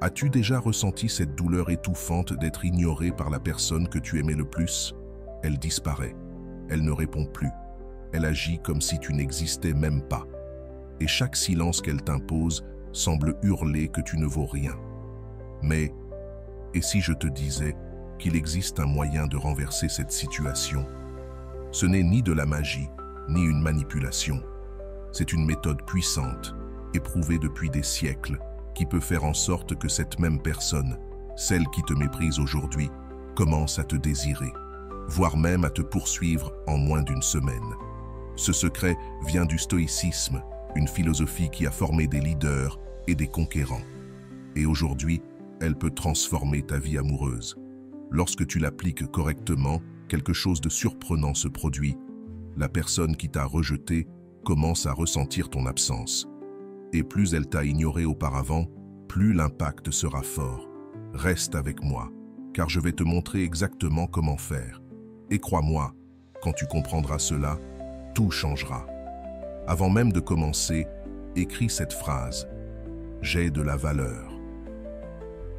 As-tu déjà ressenti cette douleur étouffante d'être ignoré par la personne que tu aimais le plus? Elle disparaît. Elle ne répond plus. Elle agit comme si tu n'existais même pas. Et chaque silence qu'elle t'impose semble hurler que tu ne vaux rien. Mais, et si je te disais qu'il existe un moyen de renverser cette situation? Ce n'est ni de la magie, ni une manipulation. C'est une méthode puissante, éprouvée depuis des siècles, qui peut faire en sorte que cette même personne, celle qui te méprise aujourd'hui, commence à te désirer, voire même à te poursuivre en moins d'une semaine. Ce secret vient du stoïcisme, une philosophie qui a formé des leaders et des conquérants. Et aujourd'hui, elle peut transformer ta vie amoureuse. Lorsque tu l'appliques correctement, quelque chose de surprenant se produit. La personne qui t'a rejeté commence à ressentir ton absence. Et plus elle t'a ignoré auparavant, plus l'impact sera fort. Reste avec moi, car je vais te montrer exactement comment faire. Et crois-moi, quand tu comprendras cela, tout changera. Avant même de commencer, écris cette phrase. J'ai de la valeur.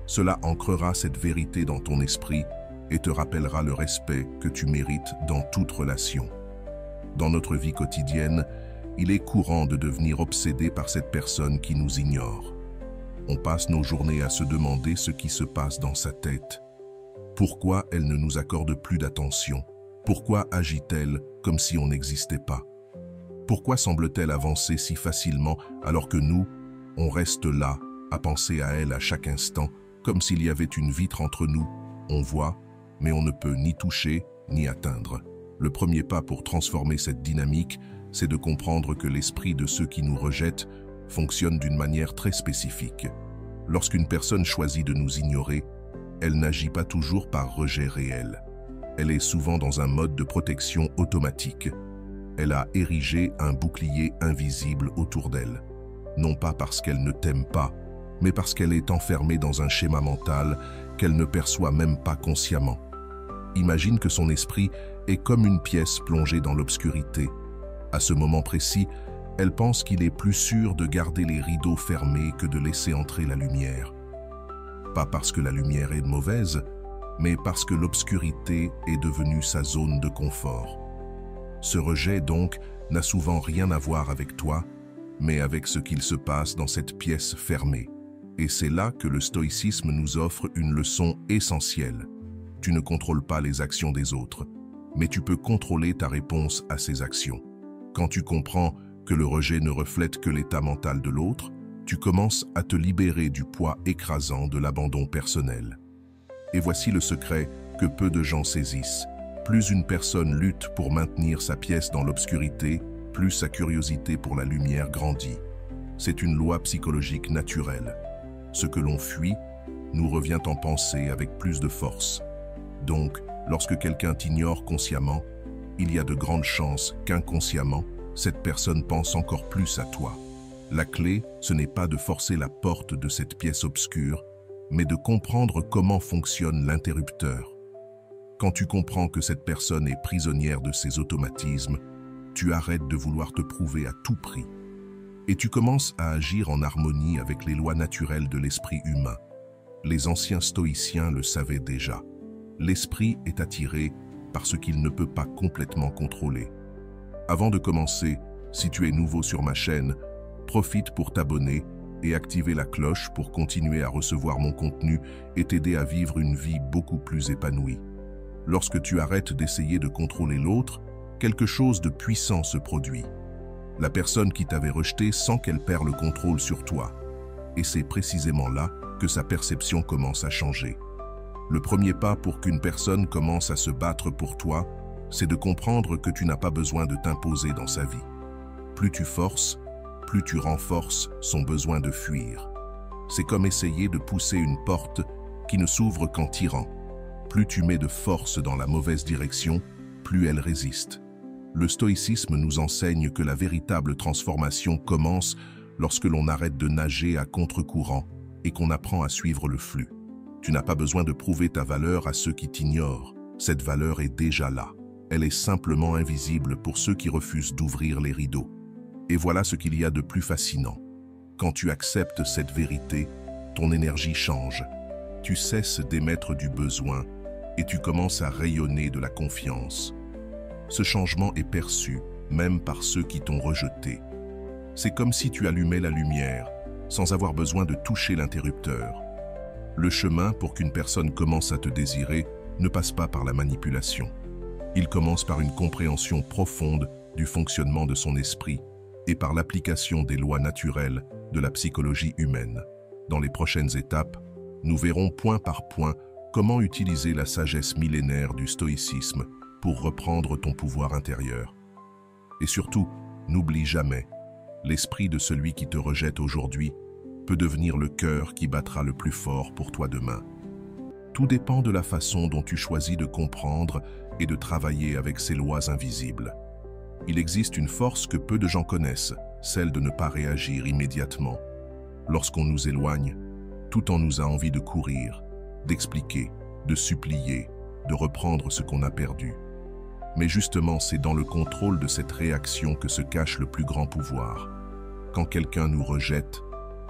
Cela ancrera cette vérité dans ton esprit et te rappellera le respect que tu mérites dans toute relation. Dans notre vie quotidienne, il est courant de devenir obsédé par cette personne qui nous ignore. On passe nos journées à se demander ce qui se passe dans sa tête. Pourquoi elle ne nous accorde plus d'attention? Pourquoi agit-elle comme si on n'existait pas? Pourquoi semble-t-elle avancer si facilement alors que nous, on reste là à penser à elle à chaque instant, comme s'il y avait une vitre entre nous? On voit, mais on ne peut ni toucher ni atteindre. Le premier pas pour transformer cette dynamique, c'est de comprendre que l'esprit de ceux qui nous rejettent fonctionne d'une manière très spécifique. Lorsqu'une personne choisit de nous ignorer, elle n'agit pas toujours par rejet réel. Elle est souvent dans un mode de protection automatique. Elle a érigé un bouclier invisible autour d'elle. Non pas parce qu'elle ne t'aime pas, mais parce qu'elle est enfermée dans un schéma mental qu'elle ne perçoit même pas consciemment. Imagine que son esprit est comme une pièce plongée dans l'obscurité. À ce moment précis, elle pense qu'il est plus sûr de garder les rideaux fermés que de laisser entrer la lumière. Pas parce que la lumière est mauvaise, mais parce que l'obscurité est devenue sa zone de confort. Ce rejet, donc, n'a souvent rien à voir avec toi, mais avec ce qu'il se passe dans cette pièce fermée. Et c'est là que le stoïcisme nous offre une leçon essentielle. Tu ne contrôles pas les actions des autres, mais tu peux contrôler ta réponse à ces actions. Quand tu comprends que le rejet ne reflète que l'état mental de l'autre, tu commences à te libérer du poids écrasant de l'abandon personnel. Et voici le secret que peu de gens saisissent. Plus une personne lutte pour maintenir sa pièce dans l'obscurité, plus sa curiosité pour la lumière grandit. C'est une loi psychologique naturelle. Ce que l'on fuit nous revient en pensée avec plus de force. Donc, lorsque quelqu'un t'ignore consciemment, il y a de grandes chances qu'inconsciemment, cette personne pense encore plus à toi. La clé, ce n'est pas de forcer la porte de cette pièce obscure, mais de comprendre comment fonctionne l'interrupteur. Quand tu comprends que cette personne est prisonnière de ses automatismes, tu arrêtes de vouloir te prouver à tout prix. Et tu commences à agir en harmonie avec les lois naturelles de l'esprit humain. Les anciens stoïciens le savaient déjà. L'esprit est attiré par ce qu'il ne peut pas complètement contrôler. Avant de commencer, si tu es nouveau sur ma chaîne, profite pour t'abonner et activer la cloche pour continuer à recevoir mon contenu et t'aider à vivre une vie beaucoup plus épanouie. Lorsque tu arrêtes d'essayer de contrôler l'autre, quelque chose de puissant se produit. La personne qui t'avait rejeté sent qu'elle perd le contrôle sur toi. Et c'est précisément là que sa perception commence à changer. Le premier pas pour qu'une personne commence à se battre pour toi, c'est de comprendre que tu n'as pas besoin de t'imposer dans sa vie. Plus tu forces, plus tu renforces son besoin de fuir. C'est comme essayer de pousser une porte qui ne s'ouvre qu'en tirant. Plus tu mets de force dans la mauvaise direction, plus elle résiste. Le stoïcisme nous enseigne que la véritable transformation commence lorsque l'on arrête de nager à contre-courant et qu'on apprend à suivre le flux. Tu n'as pas besoin de prouver ta valeur à ceux qui t'ignorent. Cette valeur est déjà là. Elle est simplement invisible pour ceux qui refusent d'ouvrir les rideaux. Et voilà ce qu'il y a de plus fascinant. Quand tu acceptes cette vérité, ton énergie change. Tu cesses d'émettre du besoin et tu commences à rayonner de la confiance. Ce changement est perçu, même par ceux qui t'ont rejeté. C'est comme si tu allumais la lumière, sans avoir besoin de toucher l'interrupteur. Le chemin pour qu'une personne commence à te désirer ne passe pas par la manipulation. Il commence par une compréhension profonde du fonctionnement de son esprit et par l'application des lois naturelles de la psychologie humaine. Dans les prochaines étapes, nous verrons point par point comment utiliser la sagesse millénaire du stoïcisme pour reprendre ton pouvoir intérieur. Et surtout, n'oublie jamais, l'esprit de celui qui te rejette aujourd'hui peut devenir le cœur qui battra le plus fort pour toi demain. Tout dépend de la façon dont tu choisis de comprendre et de travailler avec ces lois invisibles. Il existe une force que peu de gens connaissent, celle de ne pas réagir immédiatement. Lorsqu'on nous éloigne, tout en nous a envie de courir, d'expliquer, de supplier, de reprendre ce qu'on a perdu. Mais justement, c'est dans le contrôle de cette réaction que se cache le plus grand pouvoir. Quand quelqu'un nous rejette,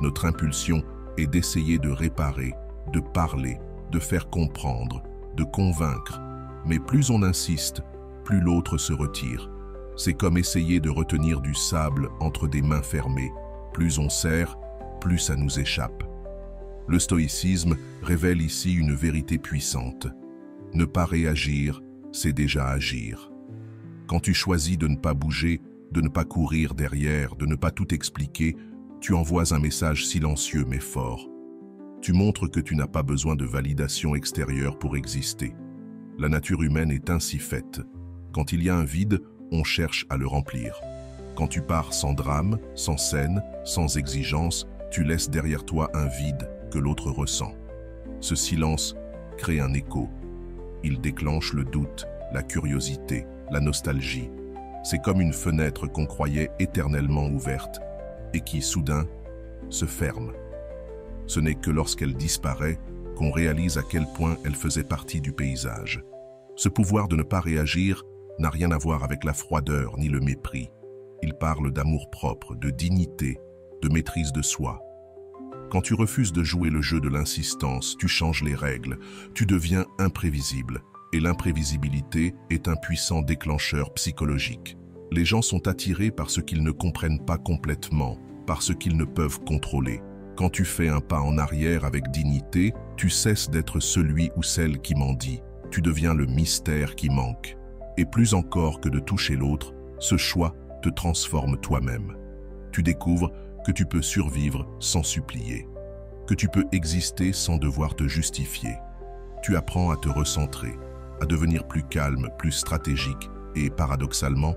notre impulsion est d'essayer de réparer, de parler, de faire comprendre, de convaincre. Mais plus on insiste, plus l'autre se retire. C'est comme essayer de retenir du sable entre des mains fermées. Plus on serre, plus ça nous échappe. Le stoïcisme révèle ici une vérité puissante. Ne pas réagir, c'est déjà agir. Quand tu choisis de ne pas bouger, de ne pas courir derrière, de ne pas tout expliquer, tu envoies un message silencieux mais fort. Tu montres que tu n'as pas besoin de validation extérieure pour exister. La nature humaine est ainsi faite. Quand il y a un vide, on cherche à le remplir. Quand tu pars sans drame, sans scène, sans exigence, tu laisses derrière toi un vide que l'autre ressent. Ce silence crée un écho. Il déclenche le doute, la curiosité, la nostalgie. C'est comme une fenêtre qu'on croyait éternellement ouverte et qui, soudain, se ferme. Ce n'est que lorsqu'elle disparaît qu'on réalise à quel point elle faisait partie du paysage. Ce pouvoir de ne pas réagir n'a rien à voir avec la froideur ni le mépris. Il parle d'amour-propre, de dignité, de maîtrise de soi. Quand tu refuses de jouer le jeu de l'insistance, tu changes les règles, tu deviens imprévisible. Et l'imprévisibilité est un puissant déclencheur psychologique. Les gens sont attirés par ce qu'ils ne comprennent pas complètement, par ce qu'ils ne peuvent contrôler. Quand tu fais un pas en arrière avec dignité, tu cesses d'être celui ou celle qui mendie. Tu deviens le mystère qui manque. Et plus encore que de toucher l'autre, ce choix te transforme toi-même. Tu découvres que tu peux survivre sans supplier, que tu peux exister sans devoir te justifier. Tu apprends à te recentrer, à devenir plus calme, plus stratégique et, paradoxalement,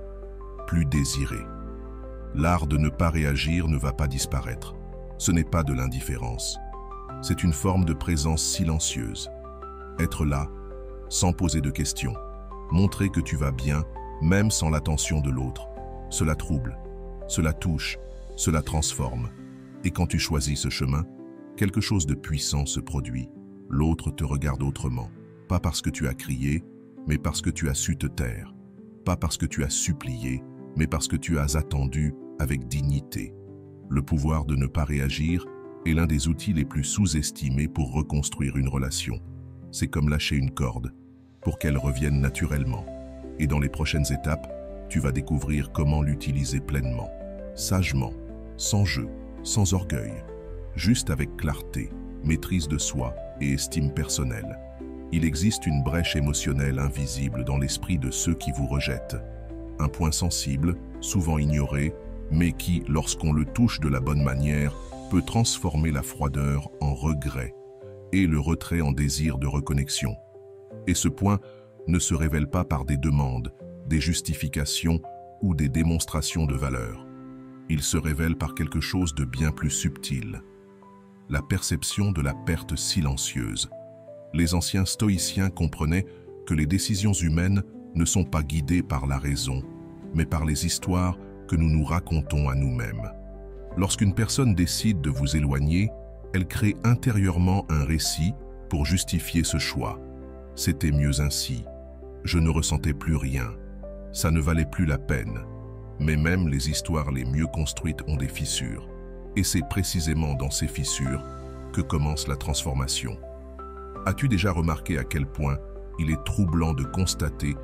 plus désiré. L'art de ne pas réagir ne va pas disparaître. Ce n'est pas de l'indifférence. C'est une forme de présence silencieuse. Être là, sans poser de questions. Montrer que tu vas bien, même sans l'attention de l'autre. Cela trouble, cela touche, cela transforme. Et quand tu choisis ce chemin, quelque chose de puissant se produit. L'autre te regarde autrement. Pas parce que tu as crié, mais parce que tu as su te taire. Pas parce que tu as supplié, mais parce que tu as attendu avec dignité. Le pouvoir de ne pas réagir est l'un des outils les plus sous-estimés pour reconstruire une relation. C'est comme lâcher une corde, pour qu'elle revienne naturellement. Et dans les prochaines étapes, tu vas découvrir comment l'utiliser pleinement, sagement, sans jeu, sans orgueil, juste avec clarté, maîtrise de soi et estime personnelle. Il existe une brèche émotionnelle invisible dans l'esprit de ceux qui vous rejettent. Un point sensible, souvent ignoré, mais qui, lorsqu'on le touche de la bonne manière, peut transformer la froideur en regret et le retrait en désir de reconnexion. Et ce point ne se révèle pas par des demandes, des justifications ou des démonstrations de valeur. Il se révèle par quelque chose de bien plus subtil. La perception de la perte silencieuse. Les anciens stoïciens comprenaient que les décisions humaines ne sont pas guidées par la raison, mais par les histoires que nous nous racontons à nous-mêmes. Lorsqu'une personne décide de vous éloigner, elle crée intérieurement un récit pour justifier ce choix. C'était mieux ainsi. Je ne ressentais plus rien. Ça ne valait plus la peine. Mais même les histoires les mieux construites ont des fissures. Et c'est précisément dans ces fissures que commence la transformation. As-tu déjà remarqué à quel point il est troublant de constater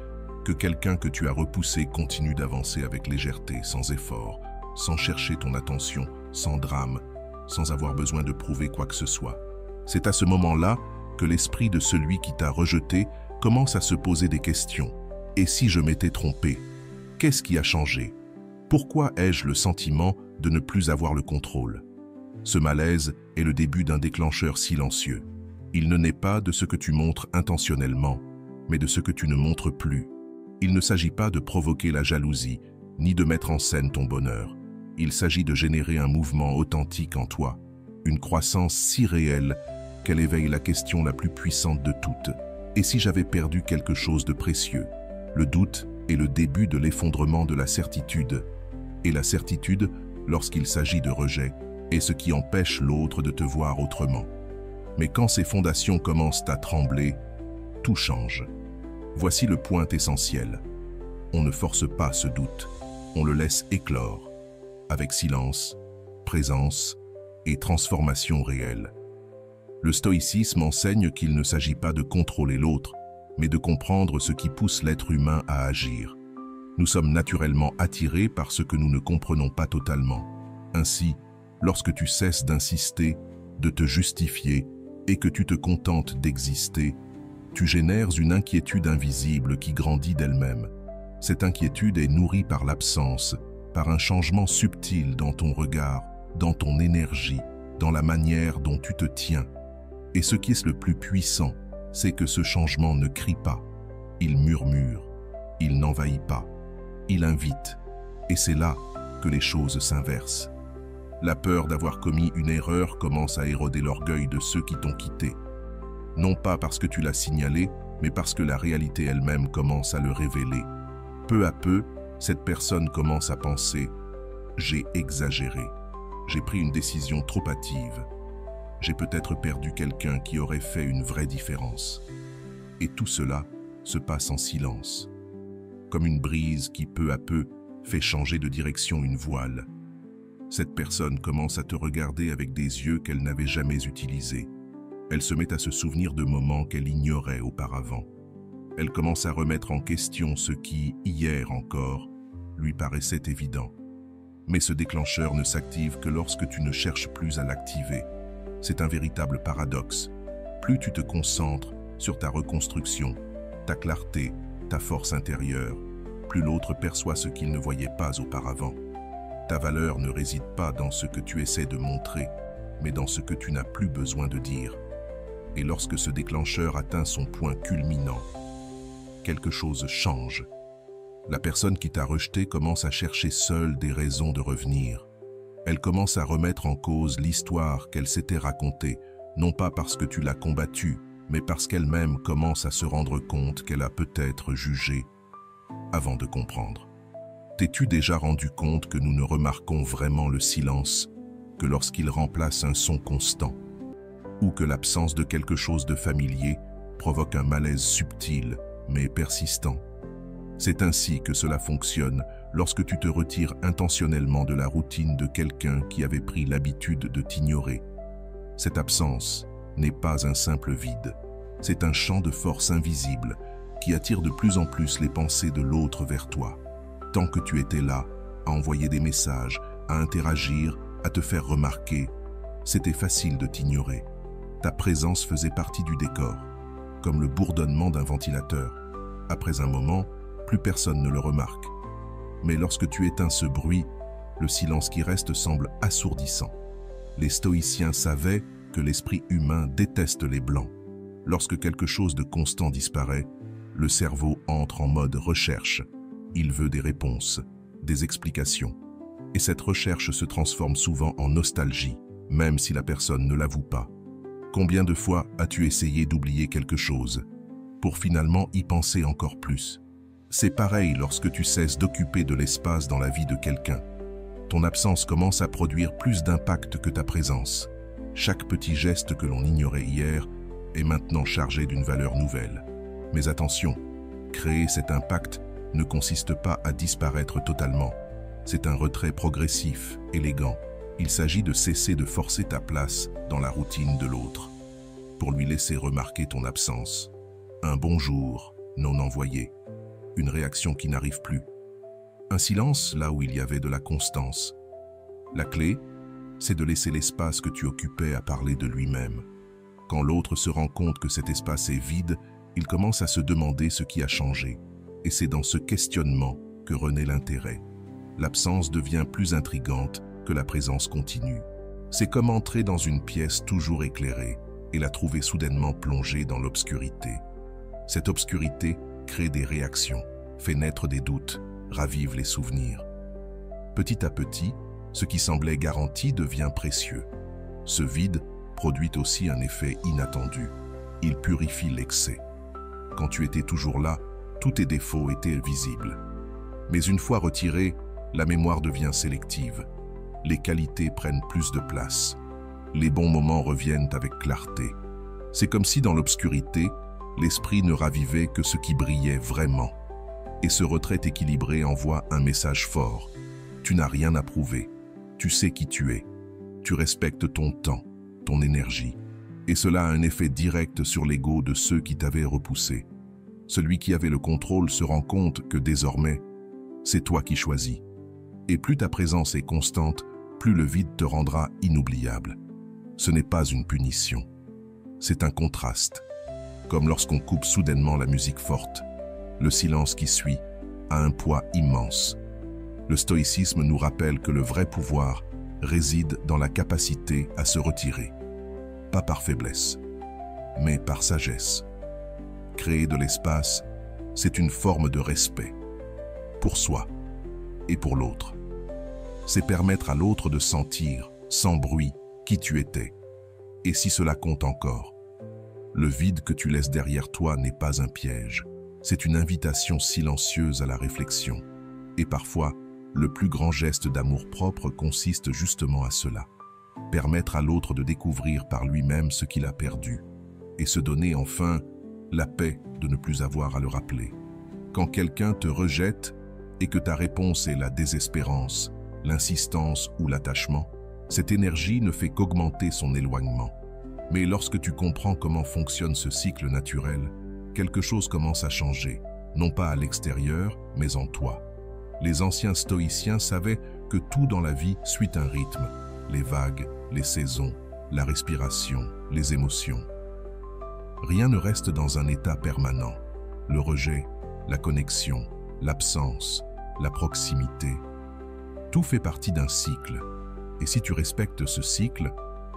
que quelqu'un que tu as repoussé continue d'avancer avec légèreté, sans effort, sans chercher ton attention, sans drame, sans avoir besoin de prouver quoi que ce soit? C'est à ce moment-là que l'esprit de celui qui t'a rejeté commence à se poser des questions. Et si je m'étais trompé? Qu'est-ce qui a changé? Pourquoi ai-je le sentiment de ne plus avoir le contrôle? Ce malaise est le début d'un déclencheur silencieux. Il ne naît pas de ce que tu montres intentionnellement, mais de ce que tu ne montres plus. Il ne s'agit pas de provoquer la jalousie, ni de mettre en scène ton bonheur. Il s'agit de générer un mouvement authentique en toi, une croissance si réelle qu'elle éveille la question la plus puissante de toutes. Et si j'avais perdu quelque chose de précieux? Le doute est le début de l'effondrement de la certitude. Et la certitude, lorsqu'il s'agit de rejet, est ce qui empêche l'autre de te voir autrement. Mais quand ces fondations commencent à trembler, tout change. Voici le point essentiel. On ne force pas ce doute, on le laisse éclore, avec silence, présence et transformation réelle. Le stoïcisme enseigne qu'il ne s'agit pas de contrôler l'autre, mais de comprendre ce qui pousse l'être humain à agir. Nous sommes naturellement attirés par ce que nous ne comprenons pas totalement. Ainsi, lorsque tu cesses d'insister, de te justifier et que tu te contentes d'exister, tu génères une inquiétude invisible qui grandit d'elle-même. Cette inquiétude est nourrie par l'absence, par un changement subtil dans ton regard, dans ton énergie, dans la manière dont tu te tiens. Et ce qui est le plus puissant, c'est que ce changement ne crie pas, il murmure, il n'envahit pas, il invite. Et c'est là que les choses s'inversent. La peur d'avoir commis une erreur commence à éroder l'orgueil de ceux qui t'ont quitté. Non pas parce que tu l'as signalé, mais parce que la réalité elle-même commence à le révéler. Peu à peu, cette personne commence à penser « j'ai exagéré, j'ai pris une décision trop hâtive, j'ai peut-être perdu quelqu'un qui aurait fait une vraie différence. » Et tout cela se passe en silence, comme une brise qui peu à peu fait changer de direction une voile. Cette personne commence à te regarder avec des yeux qu'elle n'avait jamais utilisés. Elle se met à se souvenir de moments qu'elle ignorait auparavant. Elle commence à remettre en question ce qui, hier encore, lui paraissait évident. Mais ce déclencheur ne s'active que lorsque tu ne cherches plus à l'activer. C'est un véritable paradoxe. Plus tu te concentres sur ta reconstruction, ta clarté, ta force intérieure, plus l'autre perçoit ce qu'il ne voyait pas auparavant. Ta valeur ne réside pas dans ce que tu essaies de montrer, mais dans ce que tu n'as plus besoin de dire. Et lorsque ce déclencheur atteint son point culminant, quelque chose change. La personne qui t'a rejeté commence à chercher seule des raisons de revenir. Elle commence à remettre en cause l'histoire qu'elle s'était racontée, non pas parce que tu l'as combattue, mais parce qu'elle-même commence à se rendre compte qu'elle a peut-être jugé avant de comprendre. T'es-tu déjà rendu compte que nous ne remarquons vraiment le silence que lorsqu'il remplace un son constant, ou que l'absence de quelque chose de familier provoque un malaise subtil mais persistant? C'est ainsi que cela fonctionne lorsque tu te retires intentionnellement de la routine de quelqu'un qui avait pris l'habitude de t'ignorer. Cette absence n'est pas un simple vide, c'est un champ de force invisible qui attire de plus en plus les pensées de l'autre vers toi. Tant que tu étais là, à envoyer des messages, à interagir, à te faire remarquer, c'était facile de t'ignorer. Ta présence faisait partie du décor, comme le bourdonnement d'un ventilateur. Après un moment, plus personne ne le remarque. Mais lorsque tu éteins ce bruit, le silence qui reste semble assourdissant. Les stoïciens savaient que l'esprit humain déteste les blancs. Lorsque quelque chose de constant disparaît, le cerveau entre en mode recherche. Il veut des réponses, des explications. Et cette recherche se transforme souvent en nostalgie, même si la personne ne l'avoue pas. Combien de fois as-tu essayé d'oublier quelque chose, pour finalement y penser encore plus? C'est pareil lorsque tu cesses d'occuper de l'espace dans la vie de quelqu'un. Ton absence commence à produire plus d'impact que ta présence. Chaque petit geste que l'on ignorait hier est maintenant chargé d'une valeur nouvelle. Mais attention, créer cet impact ne consiste pas à disparaître totalement. C'est un retrait progressif, élégant. Il s'agit de cesser de forcer ta place dans la routine de l'autre, pour lui laisser remarquer ton absence. Un bonjour non envoyé, une réaction qui n'arrive plus. Un silence là où il y avait de la constance. La clé, c'est de laisser l'espace que tu occupais à parler de lui-même. Quand l'autre se rend compte que cet espace est vide, il commence à se demander ce qui a changé. Et c'est dans ce questionnement que renaît l'intérêt. L'absence devient plus intrigante que la présence continue. C'est comme entrer dans une pièce toujours éclairée et la trouver soudainement plongée dans l'obscurité. Cette obscurité crée des réactions, fait naître des doutes, ravive les souvenirs. Petit à petit, ce qui semblait garanti devient précieux. Ce vide produit aussi un effet inattendu. Il purifie l'excès. Quand tu étais toujours là, tous tes défauts étaient visibles. Mais une fois retirés, la mémoire devient sélective. Les qualités prennent plus de place. Les bons moments reviennent avec clarté. C'est comme si dans l'obscurité, l'esprit ne ravivait que ce qui brillait vraiment. Et ce retrait équilibré envoie un message fort. Tu n'as rien à prouver. Tu sais qui tu es. Tu respectes ton temps, ton énergie. Et cela a un effet direct sur l'ego de ceux qui t'avaient repoussé. Celui qui avait le contrôle se rend compte que désormais, c'est toi qui choisis. Et plus ta présence est constante, plus le vide te rendra inoubliable. Ce n'est pas une punition. C'est un contraste. Comme lorsqu'on coupe soudainement la musique forte, le silence qui suit a un poids immense. Le stoïcisme nous rappelle que le vrai pouvoir réside dans la capacité à se retirer. Pas par faiblesse, mais par sagesse. Créer de l'espace, c'est une forme de respect. Pour soi et pour l'autre. C'est permettre à l'autre de sentir, sans bruit, qui tu étais. Et si cela compte encore, le vide que tu laisses derrière toi n'est pas un piège. C'est une invitation silencieuse à la réflexion. Et parfois, le plus grand geste d'amour-propre consiste justement à cela. Permettre à l'autre de découvrir par lui-même ce qu'il a perdu. Et se donner enfin la paix de ne plus avoir à le rappeler. Quand quelqu'un te rejette et que ta réponse est la désespérance, l'insistance ou l'attachement, cette énergie ne fait qu'augmenter son éloignement. Mais lorsque tu comprends comment fonctionne ce cycle naturel, quelque chose commence à changer, non pas à l'extérieur, mais en toi. Les anciens stoïciens savaient que tout dans la vie suit un rythme, les vagues, les saisons, la respiration, les émotions. Rien ne reste dans un état permanent. Le rejet, la connexion, l'absence, la proximité. Tout fait partie d'un cycle. Et si tu respectes ce cycle,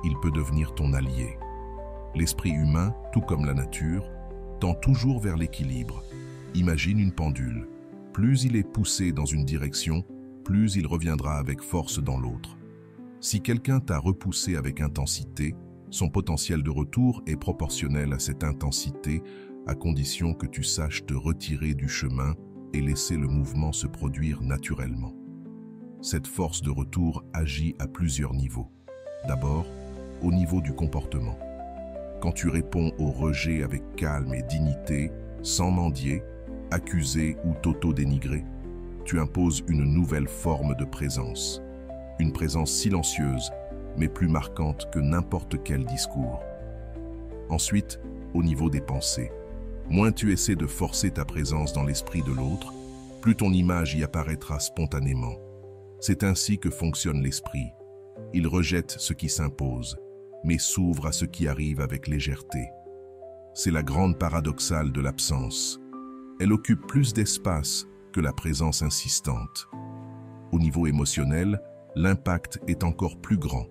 il peut devenir ton allié. L'esprit humain, tout comme la nature, tend toujours vers l'équilibre. Imagine une pendule. Plus il est poussé dans une direction, plus il reviendra avec force dans l'autre. Si quelqu'un t'a repoussé avec intensité, son potentiel de retour est proportionnel à cette intensité, à condition que tu saches te retirer du chemin et laisser le mouvement se produire naturellement. Cette force de retour agit à plusieurs niveaux. D'abord, au niveau du comportement. Quand tu réponds au rejet avec calme et dignité, sans mendier, accuser ou t'auto-dénigrer, tu imposes une nouvelle forme de présence. Une présence silencieuse, mais plus marquante que n'importe quel discours. Ensuite, au niveau des pensées. Moins tu essaies de forcer ta présence dans l'esprit de l'autre, plus ton image y apparaîtra spontanément. C'est ainsi que fonctionne l'esprit. Il rejette ce qui s'impose, mais s'ouvre à ce qui arrive avec légèreté. C'est la grande paradoxale de l'absence. Elle occupe plus d'espace que la présence insistante. Au niveau émotionnel, l'impact est encore plus grand.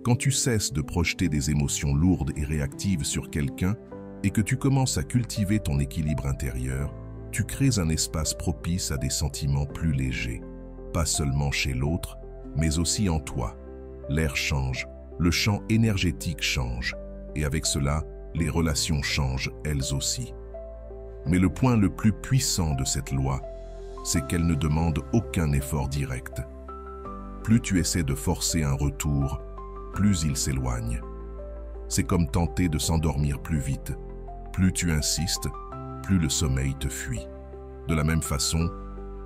Quand tu cesses de projeter des émotions lourdes et réactives sur quelqu'un et que tu commences à cultiver ton équilibre intérieur, tu crées un espace propice à des sentiments plus légers. Pas seulement chez l'autre, mais aussi en toi. L'air change, le champ énergétique change, et avec cela, les relations changent elles aussi. Mais le point le plus puissant de cette loi, c'est qu'elle ne demande aucun effort direct. Plus tu essaies de forcer un retour, plus il s'éloigne. C'est comme tenter de s'endormir plus vite. Plus tu insistes, plus le sommeil te fuit. De la même façon,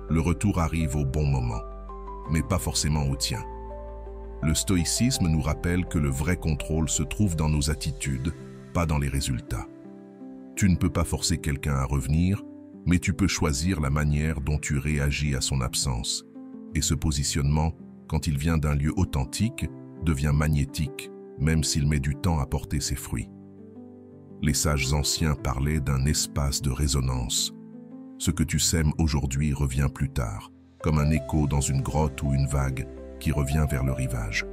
le retour arrive au bon moment, mais pas forcément au tien. Le stoïcisme nous rappelle que le vrai contrôle se trouve dans nos attitudes, pas dans les résultats. Tu ne peux pas forcer quelqu'un à revenir, mais tu peux choisir la manière dont tu réagis à son absence. Et ce positionnement, quand il vient d'un lieu authentique, devient magnétique, même s'il met du temps à porter ses fruits. Les sages anciens parlaient d'un espace de résonance. Ce que tu sèmes aujourd'hui revient plus tard, comme un écho dans une grotte ou une vague qui revient vers le rivage.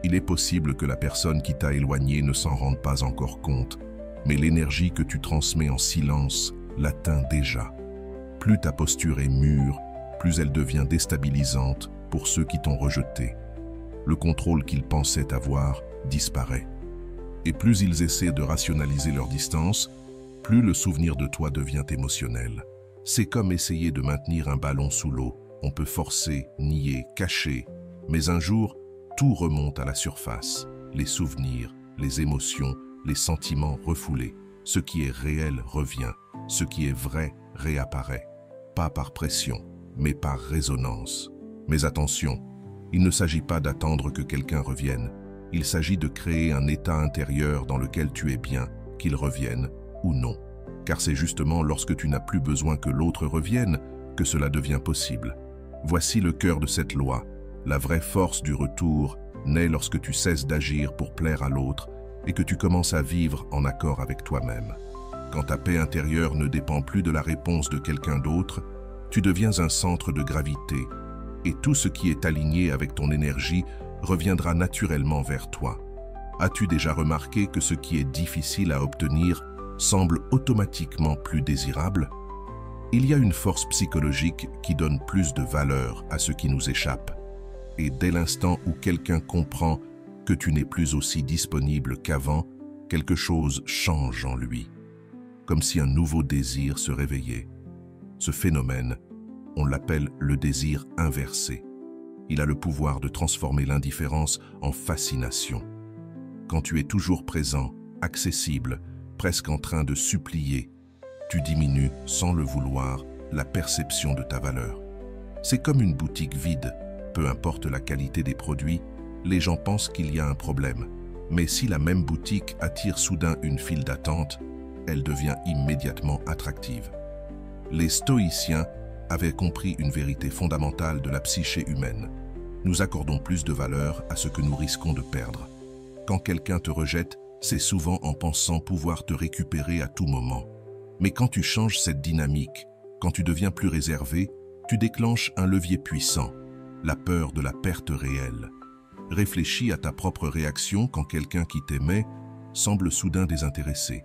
Il est possible que la personne qui t'a éloigné ne s'en rende pas encore compte, mais l'énergie que tu transmets en silence l'atteint déjà. Plus ta posture est mûre, plus elle devient déstabilisante pour ceux qui t'ont rejeté. Le contrôle qu'ils pensaient avoir disparaît. Et plus ils essaient de rationaliser leur distance, plus le souvenir de toi devient émotionnel. C'est comme essayer de maintenir un ballon sous l'eau. On peut forcer, nier, cacher, mais un jour, tout remonte à la surface. Les souvenirs, les émotions, les sentiments refoulés. Ce qui est réel revient, ce qui est vrai réapparaît. Pas par pression, mais par résonance. Mais attention, il ne s'agit pas d'attendre que quelqu'un revienne. Il s'agit de créer un état intérieur dans lequel tu es bien, qu'il revienne ou non. Car c'est justement lorsque tu n'as plus besoin que l'autre revienne que cela devient possible. Voici le cœur de cette loi. La vraie force du retour naît lorsque tu cesses d'agir pour plaire à l'autre et que tu commences à vivre en accord avec toi-même. Quand ta paix intérieure ne dépend plus de la réponse de quelqu'un d'autre, tu deviens un centre de gravité et tout ce qui est aligné avec ton énergie reviendra naturellement vers toi. As-tu déjà remarqué que ce qui est difficile à obtenir semble automatiquement plus désirable? Il y a une force psychologique qui donne plus de valeur à ce qui nous échappe. Et dès l'instant où quelqu'un comprend que tu n'es plus aussi disponible qu'avant, quelque chose change en lui, comme si un nouveau désir se réveillait. Ce phénomène, on l'appelle le désir inversé. Il a le pouvoir de transformer l'indifférence en fascination. Quand tu es toujours présent, accessible, presque en train de supplier, tu diminues, sans le vouloir, la perception de ta valeur. C'est comme une boutique vide. Peu importe la qualité des produits, les gens pensent qu'il y a un problème. Mais si la même boutique attire soudain une file d'attente, elle devient immédiatement attractive. Les stoïciens avaient compris une vérité fondamentale de la psyché humaine. Nous accordons plus de valeur à ce que nous risquons de perdre. Quand quelqu'un te rejette, c'est souvent en pensant pouvoir te récupérer à tout moment. Mais quand tu changes cette dynamique, quand tu deviens plus réservé, tu déclenches un levier puissant, la peur de la perte réelle. Réfléchis à ta propre réaction quand quelqu'un qui t'aimait semble soudain désintéressé.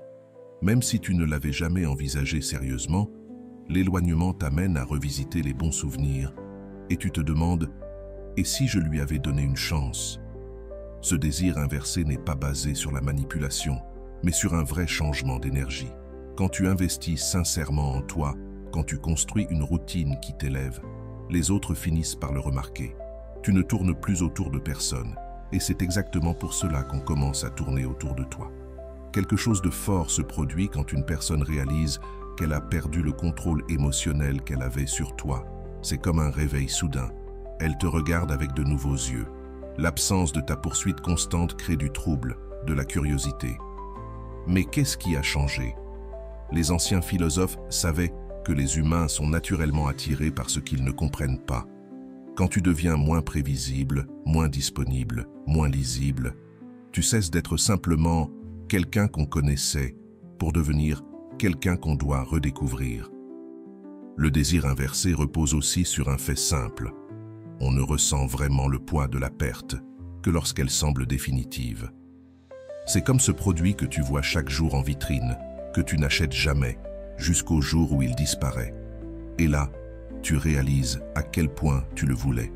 Même si tu ne l'avais jamais envisagé sérieusement, l'éloignement t'amène à revisiter les bons souvenirs et tu te demandes « et si je lui avais donné une chance ?» Ce désir inversé n'est pas basé sur la manipulation, mais sur un vrai changement d'énergie. Quand tu investis sincèrement en toi, quand tu construis une routine qui t'élève, les autres finissent par le remarquer. Tu ne tournes plus autour de personne, et c'est exactement pour cela qu'on commence à tourner autour de toi. Quelque chose de fort se produit quand une personne réalise qu'elle a perdu le contrôle émotionnel qu'elle avait sur toi. C'est comme un réveil soudain. Elle te regarde avec de nouveaux yeux. L'absence de ta poursuite constante crée du trouble, de la curiosité. Mais qu'est-ce qui a changé? Les anciens philosophes savaient que les humains sont naturellement attirés par ce qu'ils ne comprennent pas. Quand tu deviens moins prévisible, moins disponible, moins lisible, tu cesses d'être simplement quelqu'un qu'on connaissait pour devenir quelqu'un qu'on doit redécouvrir. Le désir inversé repose aussi sur un fait simple. On ne ressent vraiment le poids de la perte que lorsqu'elle semble définitive. C'est comme ce produit que tu vois chaque jour en vitrine, que tu n'achètes jamais, jusqu'au jour où il disparaît. Et là, tu réalises à quel point tu le voulais.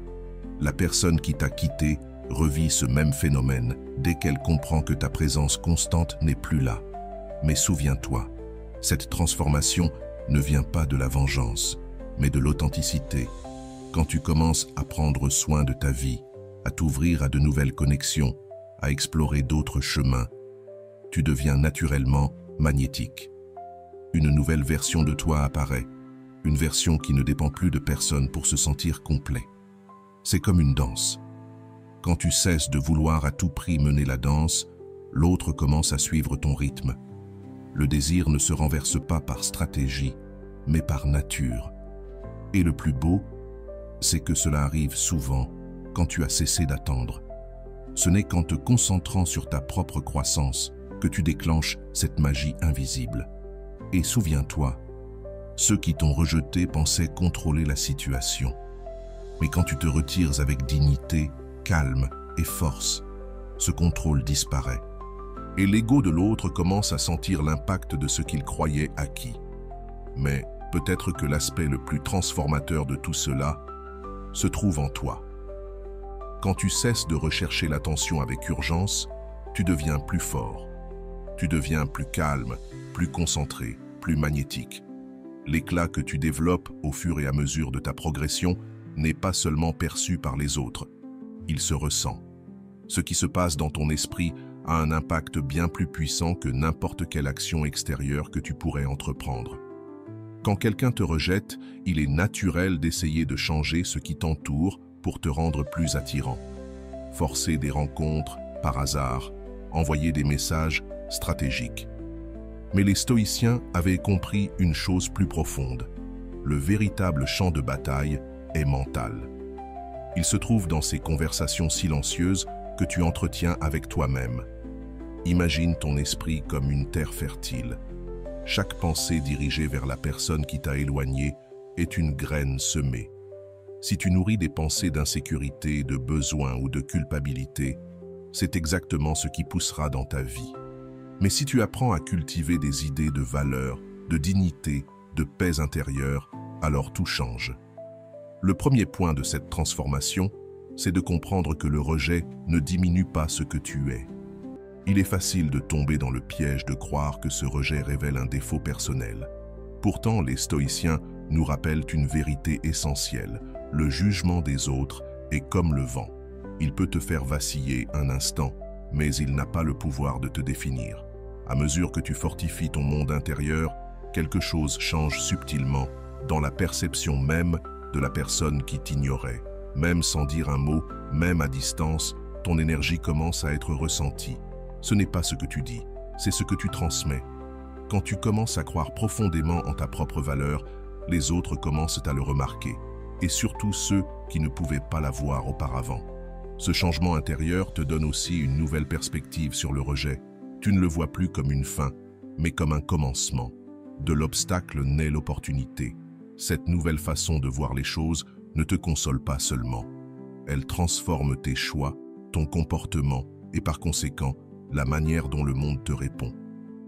La personne qui t'a quitté revit ce même phénomène dès qu'elle comprend que ta présence constante n'est plus là. Mais souviens-toi, cette transformation ne vient pas de la vengeance, mais de l'authenticité. Quand tu commences à prendre soin de ta vie, à t'ouvrir à de nouvelles connexions, à explorer d'autres chemins, tu deviens naturellement magnétique. Une nouvelle version de toi apparaît, une version qui ne dépend plus de personne pour se sentir complet. C'est comme une danse. Quand tu cesses de vouloir à tout prix mener la danse, l'autre commence à suivre ton rythme. Le désir ne se renverse pas par stratégie, mais par nature. Et le plus beau, c'est que cela arrive souvent quand tu as cessé d'attendre. Ce n'est qu'en te concentrant sur ta propre croissance que tu déclenches cette magie invisible. Et souviens-toi, ceux qui t'ont rejeté pensaient contrôler la situation. Mais quand tu te retires avec dignité, calme et force, ce contrôle disparaît. Et l'ego de l'autre commence à sentir l'impact de ce qu'il croyait acquis. Mais peut-être que l'aspect le plus transformateur de tout cela se trouve en toi. Quand tu cesses de rechercher l'attention avec urgence, tu deviens plus fort. Tu deviens plus calme, plus concentré, plus magnétique. L'éclat que tu développes au fur et à mesure de ta progression n'est pas seulement perçu par les autres, il se ressent. Ce qui se passe dans ton esprit a un impact bien plus puissant que n'importe quelle action extérieure que tu pourrais entreprendre. Quand quelqu'un te rejette, il est naturel d'essayer de changer ce qui t'entoure pour te rendre plus attirant. Forcer des rencontres par hasard, envoyer des messages stratégiques. Mais les stoïciens avaient compris une chose plus profonde. Le véritable champ de bataille est mental. Il se trouve dans ces conversations silencieuses que tu entretiens avec toi-même. Imagine ton esprit comme une terre fertile. Chaque pensée dirigée vers la personne qui t'a éloigné est une graine semée. Si tu nourris des pensées d'insécurité, de besoin ou de culpabilité, c'est exactement ce qui poussera dans ta vie. Mais si tu apprends à cultiver des idées de valeur, de dignité, de paix intérieure, alors tout change. Le premier point de cette transformation, c'est de comprendre que le rejet ne diminue pas ce que tu es. Il est facile de tomber dans le piège de croire que ce rejet révèle un défaut personnel. Pourtant, les stoïciens nous rappellent une vérité essentielle. Le jugement des autres est comme le vent. Il peut te faire vaciller un instant, mais il n'a pas le pouvoir de te définir. À mesure que tu fortifies ton monde intérieur, quelque chose change subtilement dans la perception même de la personne qui t'ignorait. Même sans dire un mot, même à distance, ton énergie commence à être ressentie. Ce n'est pas ce que tu dis, c'est ce que tu transmets. Quand tu commences à croire profondément en ta propre valeur, les autres commencent à le remarquer, et surtout ceux qui ne pouvaient pas la voir auparavant. Ce changement intérieur te donne aussi une nouvelle perspective sur le rejet. Tu ne le vois plus comme une fin, mais comme un commencement. De l'obstacle naît l'opportunité. Cette nouvelle façon de voir les choses ne te console pas seulement. Elle transforme tes choix, ton comportement et par conséquent, la manière dont le monde te répond.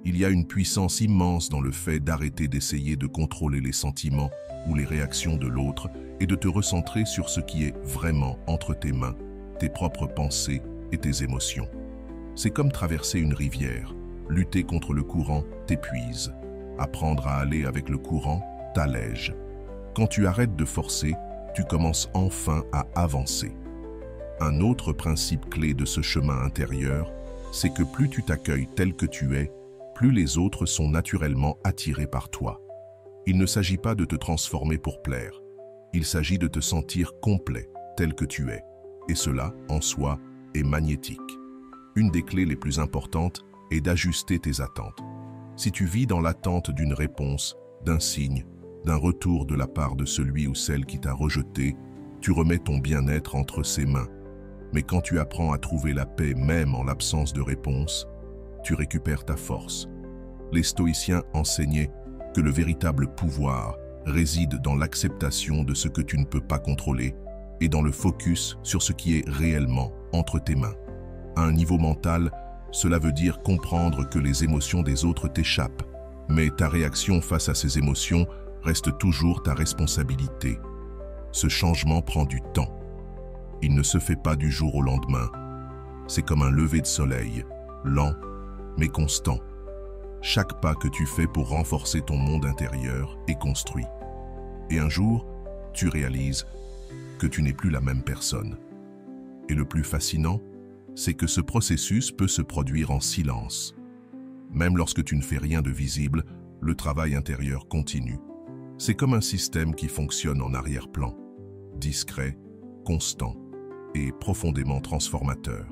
Il y a une puissance immense dans le fait d'arrêter d'essayer de contrôler les sentiments ou les réactions de l'autre et de te recentrer sur ce qui est vraiment entre tes mains, tes propres pensées et tes émotions. C'est comme traverser une rivière. Lutter contre le courant t'épuise. Apprendre à aller avec le courant t'allège. Quand tu arrêtes de forcer, tu commences enfin à avancer. Un autre principe clé de ce chemin intérieur, c'est que plus tu t'accueilles tel que tu es, plus les autres sont naturellement attirés par toi. Il ne s'agit pas de te transformer pour plaire. Il s'agit de te sentir complet, tel que tu es. Et cela, en soi, est magnétique. Une des clés les plus importantes est d'ajuster tes attentes. Si tu vis dans l'attente d'une réponse, d'un signe, d'un retour de la part de celui ou celle qui t'a rejeté, tu remets ton bien-être entre ses mains. Mais quand tu apprends à trouver la paix même en l'absence de réponse, tu récupères ta force. Les stoïciens enseignaient que le véritable pouvoir réside dans l'acceptation de ce que tu ne peux pas contrôler et dans le focus sur ce qui est réellement entre tes mains. À un niveau mental, cela veut dire comprendre que les émotions des autres t'échappent, mais ta réaction face à ces émotions reste toujours ta responsabilité. Ce changement prend du temps. Il ne se fait pas du jour au lendemain. C'est comme un lever de soleil, lent mais constant. Chaque pas que tu fais pour renforcer ton monde intérieur est construit. Et un jour, tu réalises que tu n'es plus la même personne. Et le plus fascinant, c'est que ce processus peut se produire en silence. Même lorsque tu ne fais rien de visible, le travail intérieur continue. C'est comme un système qui fonctionne en arrière-plan, discret, constant. et profondément transformateur.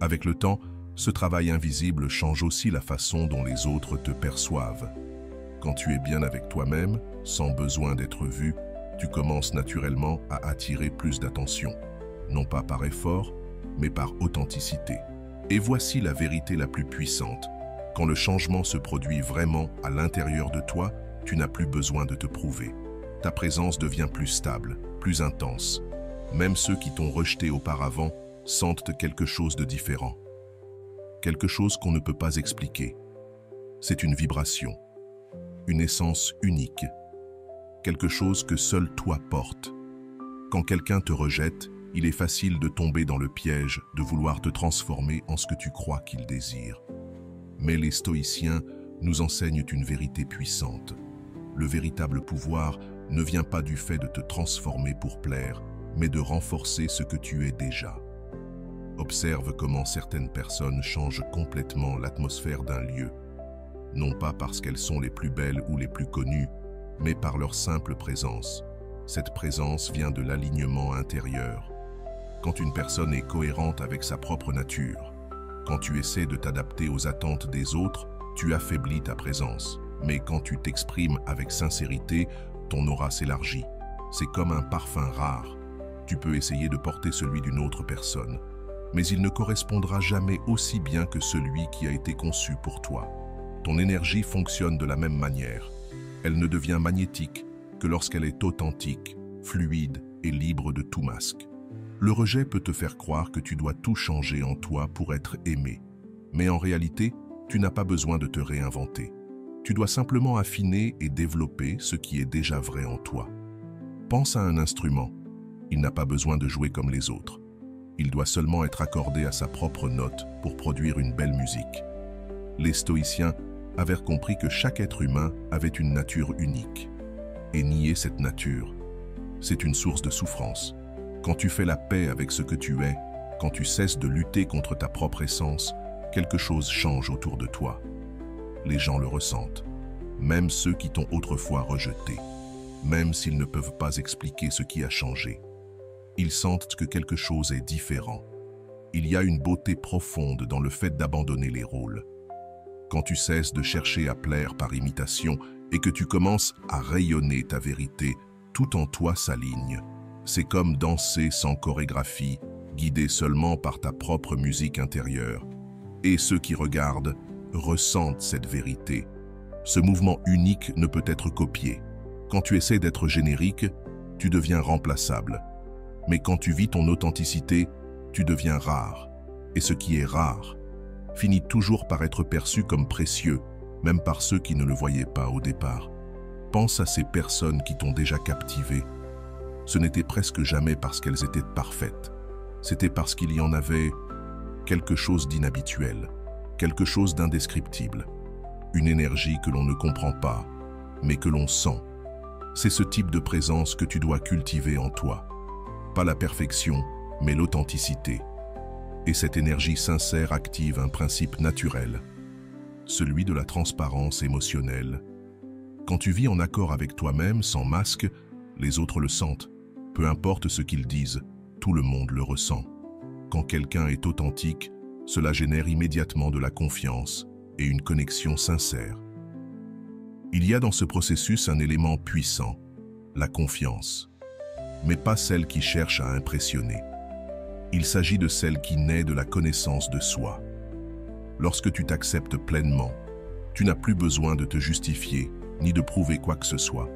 Avec le temps, ce travail invisible change aussi la façon dont les autres te perçoivent. Quand tu es bien avec toi-même, sans besoin d'être vu, tu commences naturellement à attirer plus d'attention, non pas par effort, mais par authenticité. Et voici la vérité la plus puissante. Quand le changement se produit vraiment à l'intérieur de toi, tu n'as plus besoin de te prouver. Ta présence devient plus stable, plus intense. Même ceux qui t'ont rejeté auparavant sentent quelque chose de différent. Quelque chose qu'on ne peut pas expliquer. C'est une vibration, une essence unique. Quelque chose que seul toi portes. Quand quelqu'un te rejette, il est facile de tomber dans le piège de vouloir te transformer en ce que tu crois qu'il désire. Mais les stoïciens nous enseignent une vérité puissante. Le véritable pouvoir ne vient pas du fait de te transformer pour plaire, mais de renforcer ce que tu es déjà. Observe comment certaines personnes changent complètement l'atmosphère d'un lieu, non pas parce qu'elles sont les plus belles ou les plus connues, mais par leur simple présence. Cette présence vient de l'alignement intérieur. Quand une personne est cohérente avec sa propre nature, quand tu essaies de t'adapter aux attentes des autres, tu affaiblis ta présence. Mais quand tu t'exprimes avec sincérité, ton aura s'élargit. C'est comme un parfum rare. Tu peux essayer de porter celui d'une autre personne, mais il ne correspondra jamais aussi bien que celui qui a été conçu pour toi. Ton énergie fonctionne de la même manière. Elle ne devient magnétique que lorsqu'elle est authentique, fluide et libre de tout masque. Le rejet peut te faire croire que tu dois tout changer en toi pour être aimé. Mais en réalité, tu n'as pas besoin de te réinventer. Tu dois simplement affiner et développer ce qui est déjà vrai en toi. Pense à un instrument. Il n'a pas besoin de jouer comme les autres. Il doit seulement être accordé à sa propre note pour produire une belle musique. Les stoïciens avaient compris que chaque être humain avait une nature unique. Et nier cette nature, c'est une source de souffrance. Quand tu fais la paix avec ce que tu es, quand tu cesses de lutter contre ta propre essence, quelque chose change autour de toi. Les gens le ressentent, même ceux qui t'ont autrefois rejeté, même s'ils ne peuvent pas expliquer ce qui a changé. Ils sentent que quelque chose est différent. Il y a une beauté profonde dans le fait d'abandonner les rôles. Quand tu cesses de chercher à plaire par imitation et que tu commences à rayonner ta vérité, tout en toi s'aligne. C'est comme danser sans chorégraphie, guidé seulement par ta propre musique intérieure. Et ceux qui regardent ressentent cette vérité. Ce mouvement unique ne peut être copié. Quand tu essaies d'être générique, tu deviens remplaçable. Mais quand tu vis ton authenticité, tu deviens rare. Et ce qui est rare finit toujours par être perçu comme précieux, même par ceux qui ne le voyaient pas au départ. Pense à ces personnes qui t'ont déjà captivé. Ce n'était presque jamais parce qu'elles étaient parfaites. C'était parce qu'il y en avait quelque chose d'inhabituel, quelque chose d'indescriptible. Une énergie que l'on ne comprend pas, mais que l'on sent. C'est ce type de présence que tu dois cultiver en toi. Pas la perfection, mais l'authenticité. Et cette énergie sincère active un principe naturel, celui de la transparence émotionnelle. Quand tu vis en accord avec toi-même, sans masque, les autres le sentent. Peu importe ce qu'ils disent, tout le monde le ressent. Quand quelqu'un est authentique, cela génère immédiatement de la confiance et une connexion sincère. Il y a dans ce processus un élément puissant, la confiance, mais pas celle qui cherche à impressionner. Il s'agit de celle qui naît de la connaissance de soi. Lorsque tu t'acceptes pleinement, tu n'as plus besoin de te justifier ni de prouver quoi que ce soit.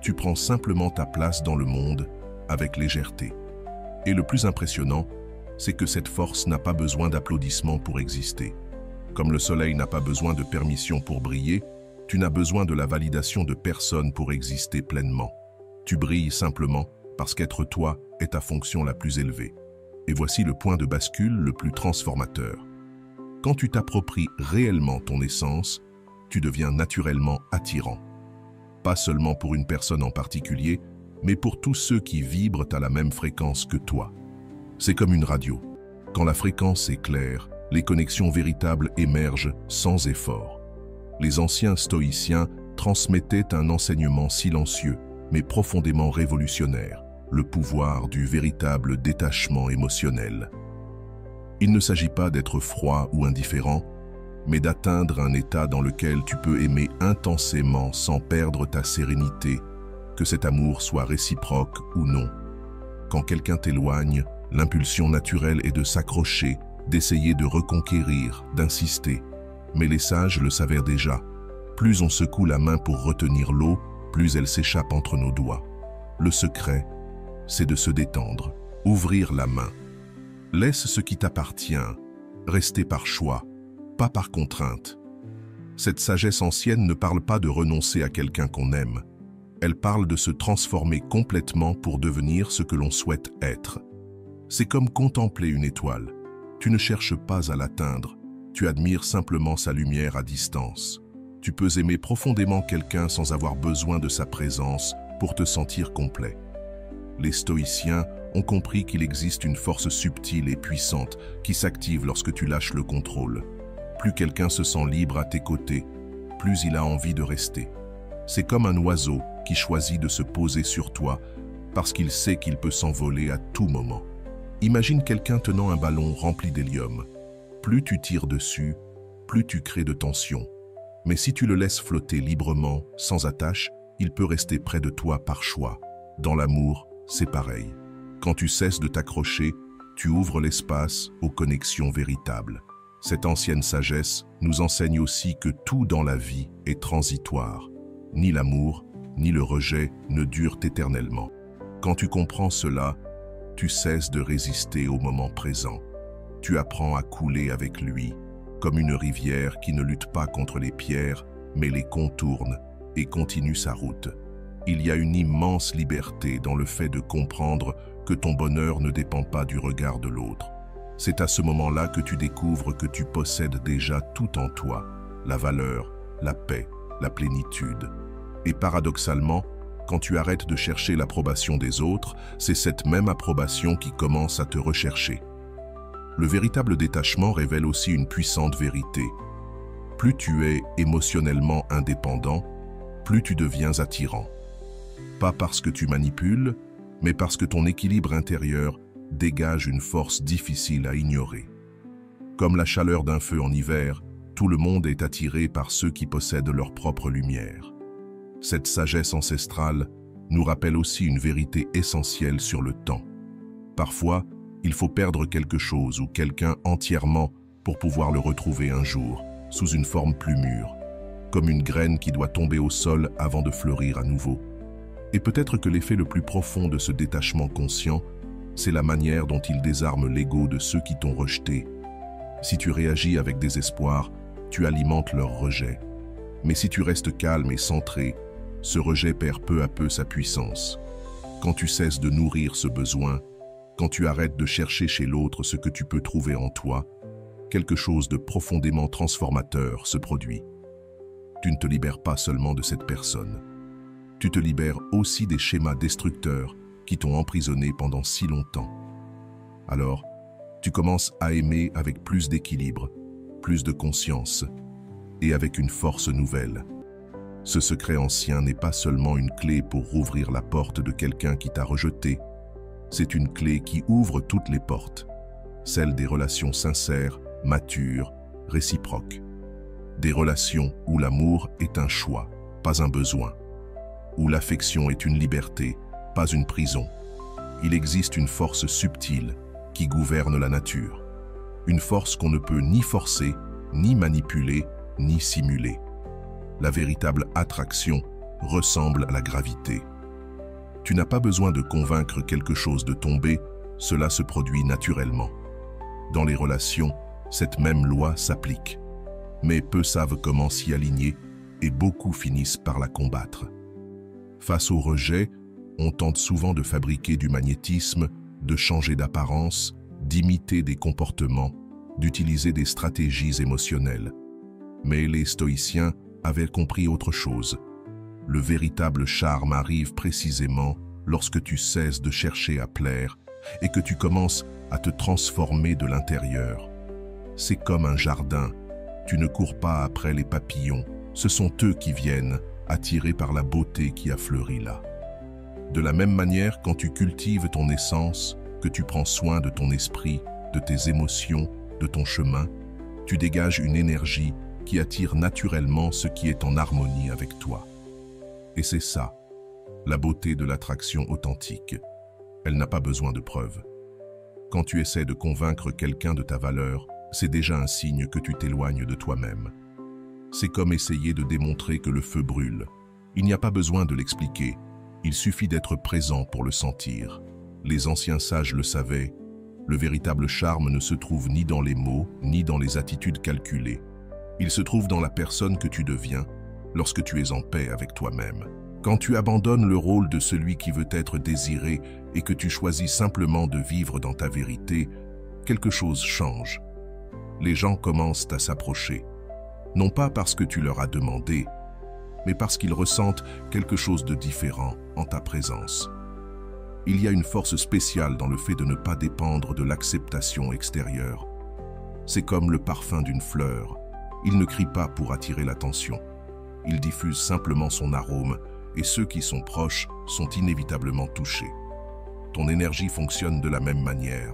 Tu prends simplement ta place dans le monde avec légèreté. Et le plus impressionnant, c'est que cette force n'a pas besoin d'applaudissements pour exister. Comme le soleil n'a pas besoin de permission pour briller, tu n'as besoin de la validation de personne pour exister pleinement. Tu brilles simplement parce qu'être toi est ta fonction la plus élevée. Et voici le point de bascule le plus transformateur. Quand tu t'appropries réellement ton essence, tu deviens naturellement attirant. Pas seulement pour une personne en particulier, mais pour tous ceux qui vibrent à la même fréquence que toi. C'est comme une radio. Quand la fréquence est claire, les connexions véritables émergent sans effort. Les anciens stoïciens transmettaient un enseignement silencieux, mais profondément révolutionnaire, le pouvoir du véritable détachement émotionnel. Il ne s'agit pas d'être froid ou indifférent, mais d'atteindre un état dans lequel tu peux aimer intensément sans perdre ta sérénité, que cet amour soit réciproque ou non. Quand quelqu'un t'éloigne, l'impulsion naturelle est de s'accrocher, d'essayer de reconquérir, d'insister. Mais les sages le savaient déjà. Plus on secoue la main pour retenir l'eau, plus elle s'échappe entre nos doigts. Le secret, c'est de se détendre, ouvrir la main. Laisse ce qui t'appartient, rester par choix, pas par contrainte. Cette sagesse ancienne ne parle pas de renoncer à quelqu'un qu'on aime. Elle parle de se transformer complètement pour devenir ce que l'on souhaite être. C'est comme contempler une étoile. Tu ne cherches pas à l'atteindre, tu admires simplement sa lumière à distance. Tu peux aimer profondément quelqu'un sans avoir besoin de sa présence pour te sentir complet. Les stoïciens ont compris qu'il existe une force subtile et puissante qui s'active lorsque tu lâches le contrôle. Plus quelqu'un se sent libre à tes côtés, plus il a envie de rester. C'est comme un oiseau qui choisit de se poser sur toi parce qu'il sait qu'il peut s'envoler à tout moment. Imagine quelqu'un tenant un ballon rempli d'hélium. Plus tu tires dessus, plus tu crées de tension. Mais si tu le laisses flotter librement, sans attache, il peut rester près de toi par choix. Dans l'amour, c'est pareil. Quand tu cesses de t'accrocher, tu ouvres l'espace aux connexions véritables. Cette ancienne sagesse nous enseigne aussi que tout dans la vie est transitoire. Ni l'amour, ni le rejet ne durent éternellement. Quand tu comprends cela, tu cesses de résister au moment présent. Tu apprends à couler avec lui, comme une rivière qui ne lutte pas contre les pierres, mais les contourne et continue sa route. Il y a une immense liberté dans le fait de comprendre que ton bonheur ne dépend pas du regard de l'autre. C'est à ce moment-là que tu découvres que tu possèdes déjà tout en toi, la valeur, la paix, la plénitude. Et paradoxalement, quand tu arrêtes de chercher l'approbation des autres, c'est cette même approbation qui commence à te rechercher. Le véritable détachement révèle aussi une puissante vérité. Plus tu es émotionnellement indépendant, plus tu deviens attirant. Pas parce que tu manipules, mais parce que ton équilibre intérieur dégage une force difficile à ignorer. Comme la chaleur d'un feu en hiver, tout le monde est attiré par ceux qui possèdent leur propre lumière. Cette sagesse ancestrale nous rappelle aussi une vérité essentielle sur le temps. Parfois, il faut perdre quelque chose ou quelqu'un entièrement pour pouvoir le retrouver un jour, sous une forme plus mûre, comme une graine qui doit tomber au sol avant de fleurir à nouveau. Et peut-être que l'effet le plus profond de ce détachement conscient, c'est la manière dont il désarme l'ego de ceux qui t'ont rejeté. Si tu réagis avec désespoir, tu alimentes leur rejet. Mais si tu restes calme et centré, ce rejet perd peu à peu sa puissance. Quand tu cesses de nourrir ce besoin, quand tu arrêtes de chercher chez l'autre ce que tu peux trouver en toi, quelque chose de profondément transformateur se produit. Tu ne te libères pas seulement de cette personne. Tu te libères aussi des schémas destructeurs qui t'ont emprisonné pendant si longtemps. Alors, tu commences à aimer avec plus d'équilibre, plus de conscience et avec une force nouvelle. Ce secret ancien n'est pas seulement une clé pour rouvrir la porte de quelqu'un qui t'a rejeté, c'est une clé qui ouvre toutes les portes, celles des relations sincères, matures, réciproques. Des relations où l'amour est un choix, pas un besoin, où l'affection est une liberté, pas une prison. Il existe une force subtile qui gouverne la nature, une force qu'on ne peut ni forcer, ni manipuler, ni simuler. La véritable attraction ressemble à la gravité. Tu n'as pas besoin de convaincre quelque chose de tomber, cela se produit naturellement. Dans les relations, cette même loi s'applique. Mais peu savent comment s'y aligner et beaucoup finissent par la combattre. Face au rejet, on tente souvent de fabriquer du magnétisme, de changer d'apparence, d'imiter des comportements, d'utiliser des stratégies émotionnelles. Mais les stoïciens avaient compris autre chose. Le véritable charme arrive précisément lorsque tu cesses de chercher à plaire et que tu commences à te transformer de l'intérieur. C'est comme un jardin. Tu ne cours pas après les papillons, ce sont eux qui viennent, attirés par la beauté qui a fleuri là. De la même manière, quand tu cultives ton essence, que tu prends soin de ton esprit, de tes émotions, de ton chemin, tu dégages une énergie qui attire naturellement ce qui est en harmonie avec toi. Et c'est ça, la beauté de l'attraction authentique. Elle n'a pas besoin de preuves. Quand tu essaies de convaincre quelqu'un de ta valeur, c'est déjà un signe que tu t'éloignes de toi-même. C'est comme essayer de démontrer que le feu brûle. Il n'y a pas besoin de l'expliquer, il suffit d'être présent pour le sentir. Les anciens sages le savaient, le véritable charme ne se trouve ni dans les mots, ni dans les attitudes calculées. Il se trouve dans la personne que tu deviens, lorsque tu es en paix avec toi-même. Quand tu abandonnes le rôle de celui qui veut être désiré et que tu choisis simplement de vivre dans ta vérité, quelque chose change. Les gens commencent à s'approcher, non pas parce que tu leur as demandé, mais parce qu'ils ressentent quelque chose de différent en ta présence. Il y a une force spéciale dans le fait de ne pas dépendre de l'acceptation extérieure. C'est comme le parfum d'une fleur. Il ne crie pas pour attirer l'attention. Il diffuse simplement son arôme et ceux qui sont proches sont inévitablement touchés. Ton énergie fonctionne de la même manière.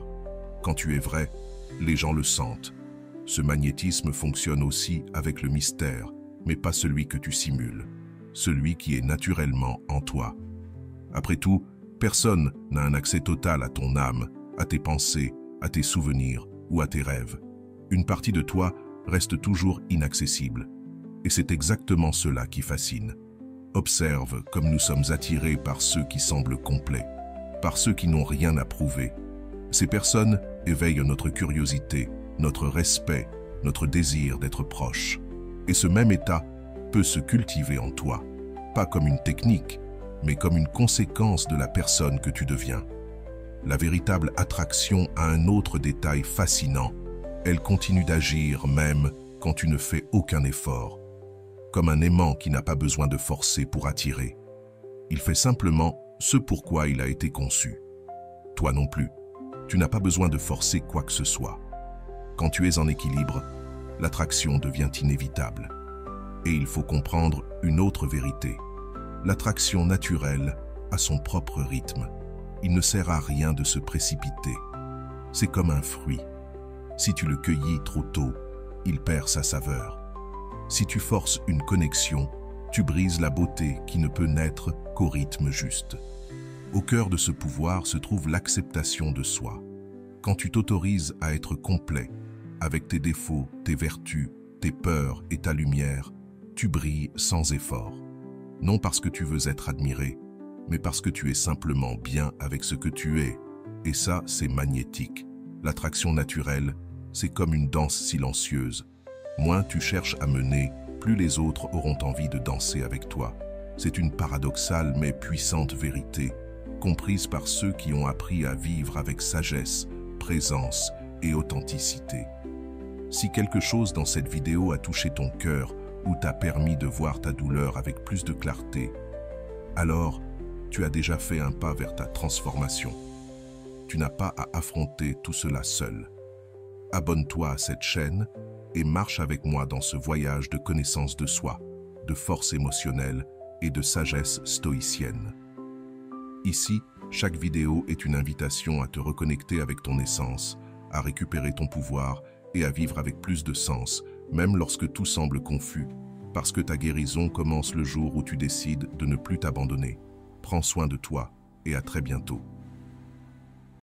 Quand tu es vrai, les gens le sentent. Ce magnétisme fonctionne aussi avec le mystère, mais pas celui que tu simules, celui qui est naturellement en toi. Après tout, personne n'a un accès total à ton âme, à tes pensées, à tes souvenirs ou à tes rêves. Une partie de toi reste toujours inaccessible. Et c'est exactement cela qui fascine. Observe comme nous sommes attirés par ceux qui semblent complets, par ceux qui n'ont rien à prouver. Ces personnes éveillent notre curiosité, notre respect, notre désir d'être proche. Et ce même état peut se cultiver en toi, pas comme une technique, mais comme une conséquence de la personne que tu deviens. La véritable attraction a un autre détail fascinant. Elle continue d'agir même quand tu ne fais aucun effort. Comme un aimant qui n'a pas besoin de forcer pour attirer. Il fait simplement ce pourquoi il a été conçu. Toi non plus, tu n'as pas besoin de forcer quoi que ce soit. Quand tu es en équilibre, l'attraction devient inévitable. Et il faut comprendre une autre vérité. L'attraction naturelle a son propre rythme. Il ne sert à rien de se précipiter. C'est comme un fruit. Si tu le cueillis trop tôt, il perd sa saveur. Si tu forces une connexion, tu brises la beauté qui ne peut naître qu'au rythme juste. Au cœur de ce pouvoir se trouve l'acceptation de soi. Quand tu t'autorises à être complet, avec tes défauts, tes vertus, tes peurs et ta lumière, tu brilles sans effort. Non parce que tu veux être admiré, mais parce que tu es simplement bien avec ce que tu es. Et ça, c'est magnétique. L'attraction naturelle, c'est comme une danse silencieuse. Moins tu cherches à mener, plus les autres auront envie de danser avec toi. C'est une paradoxale mais puissante vérité, comprise par ceux qui ont appris à vivre avec sagesse, présence et authenticité. Si quelque chose dans cette vidéo a touché ton cœur ou t'a permis de voir ta douleur avec plus de clarté, alors tu as déjà fait un pas vers ta transformation. Tu n'as pas à affronter tout cela seul. Abonne-toi à cette chaîne et marche avec moi dans ce voyage de connaissance de soi, de force émotionnelle et de sagesse stoïcienne. Ici, chaque vidéo est une invitation à te reconnecter avec ton essence, à récupérer ton pouvoir et à vivre avec plus de sens, même lorsque tout semble confus, parce que ta guérison commence le jour où tu décides de ne plus t'abandonner. Prends soin de toi et à très bientôt.